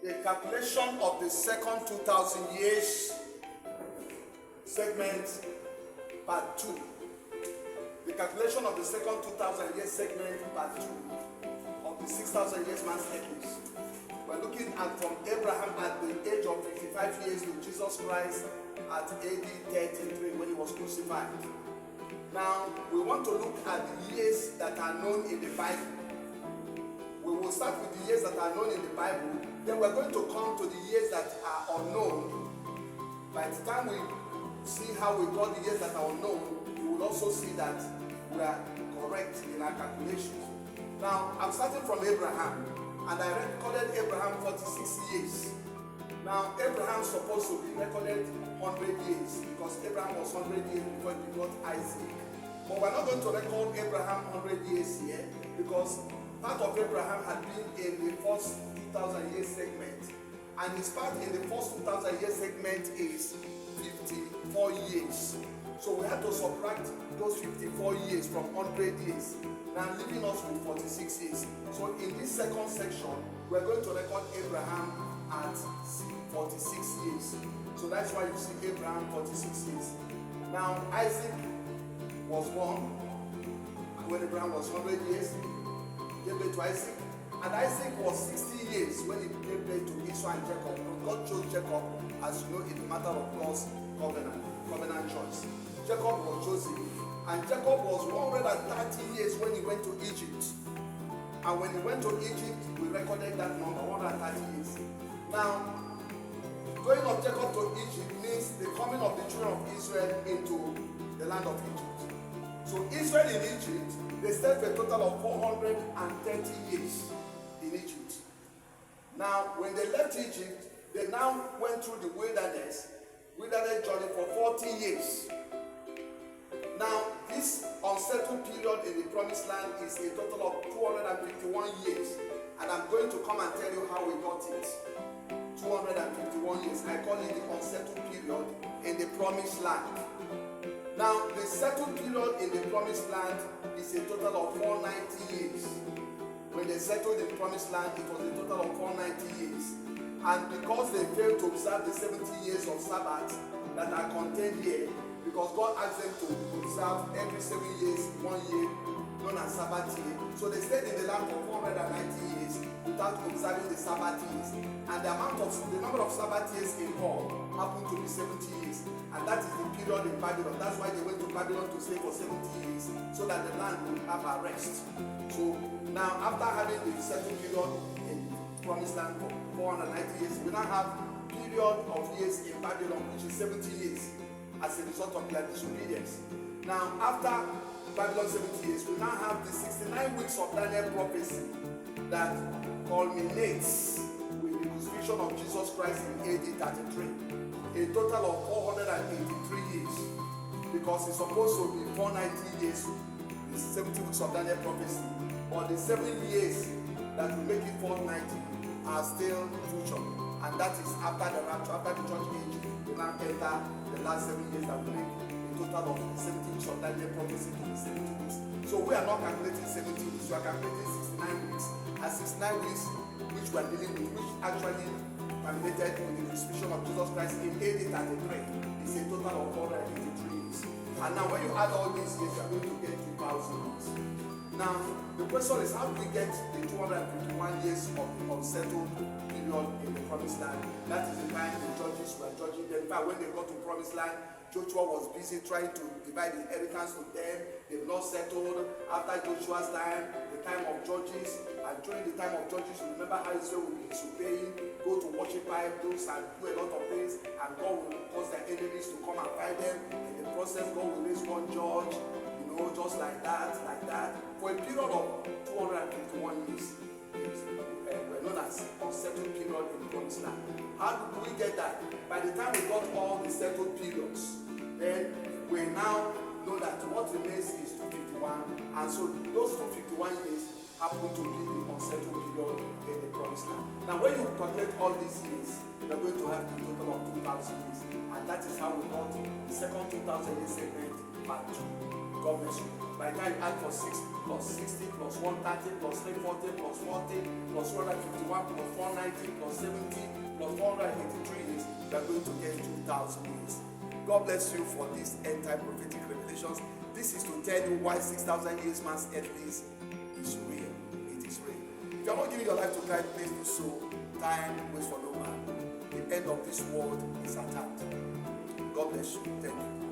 the calculation of the second 2000 years segment part 2. The calculation of the second 2000 years segment part 2 of the 6000 years man's eclipse. We're looking at from Abraham at the age of 55 years to Jesus Christ at AD 33 when he was crucified. Now, we want to look at the years that are known in the Bible. We will start with the years that are known in the Bible. Then we're going to come to the years that are unknown. By the time we see how we got the years that are unknown, you will also see that we are correct in our calculations. Now, I'm starting from Abraham, and I recorded Abraham 46 years. Now, Abraham's supposed to be recorded 100 years because Abraham was 100 years before he got Isaac. But we're not going to record Abraham 100 years here because part of Abraham had been in the first 2000 year segment, and his part in the first 2000 year segment is 54 years. So we had to subtract those 54 years from 100 years, now leaving us with 46 years. So in this second section, we're going to record Abraham at 46 years. So that's why you see Abraham 46 years. Now Isaac was born when Abraham was 100 years. Gave birth to Isaac, and Isaac was 60 years when he gave birth to Esau and Jacob. God chose Jacob, as you know, in the matter of God's covenant choice. Jacob was chosen, and Jacob was 130 years when he went to Egypt. And when he went to Egypt, we recorded that number, 130 years. Now, going of Jacob to Egypt means the coming of the children of Israel into the land of Egypt. So Israel in Egypt, they stayed for a total of 430 years in Egypt. Now, when they left Egypt, they now went through the wilderness journey for 40 years. Now, this unsettled period in the promised land is a total of 251 years. And I'm going to come and tell you how we got it. 251 years. I call it the unsettled period in the promised land. Now, the settled period in the promised land is a total of 490 years. When they settled in the promised land, it was a total of 490 years. And because they failed to observe the 70 years of Sabbath that are contained here, because God asked them to observe every 7 years, 1 year, known as Sabbath year. So they stayed in the land for 490 years without observing the Sabbath years. And the number of Sabbath years in all happened to be 70 years. And that is the period in Babylon. That's why they went to Babylon to stay for 70 years, so that the land would have a rest. So now, after having the settled period in promised land for 490 years, we now have period of years in Babylon, which is 70 years, as a result of their disobedience. Now, after Babylon 70 years, we now have the 69 weeks of Daniel prophecy that culminates with the crucifixion of Jesus Christ in AD 33. A total of 483 years, because it's supposed to be 490 years, the 70 weeks of Daniel prophecy, but the 7 years that will make it 490 are still future, and that is after the rapture, after the church age. We now enter the last 7 years that will make a total of 70 weeks of Daniel prophecy to be 70 weeks. So we are not calculating 70 weeks, we are calculating 69 weeks, and 69 weeks which we are dealing with, which actually terminated with the crucifixion of Jesus Christ in AD 33. It's a total of 483 years. And now when you add all these years, you are going to get 2,000 years. Now, the question is, how do we get the 251 years of unsettled period in the promised land? That is the time the judges were judging them. In fact, when they got to promised land, Joshua was busy trying to divide the inheritance with them. They've not settled. After Joshua's time, the time of judges, and during the time of judges, you remember how Israel will be disobeying, go to worship idols and do a lot of things, and God will cause their enemies to come and fight them. In the process, God will raise one judge, just like that. For a period of 251 years, we're known as unsettled period in the promised land. How do we get that? By the time we got all the settled periods, then we now know that what remains is 251, and so those 251 years happen to be the unsettled period in the promised land. Now, when you calculate all these years, you're going to have a total of 2,000 years, and that is how we got the second 2,000 year segment part 2. God bless you. By the time you add for 6 plus 60 plus 130 plus 340 plus 40 plus 151 plus 490 plus 70 plus 483 years, you are going to get 2,000 years. God bless you for these end time prophetic revelations. This is to tell you why 6,000 years man's earthlies is real. It is real. If you are not giving your life to Christ, please do so. Time waits for no man. The end of this world is at hand. God bless you. Thank you.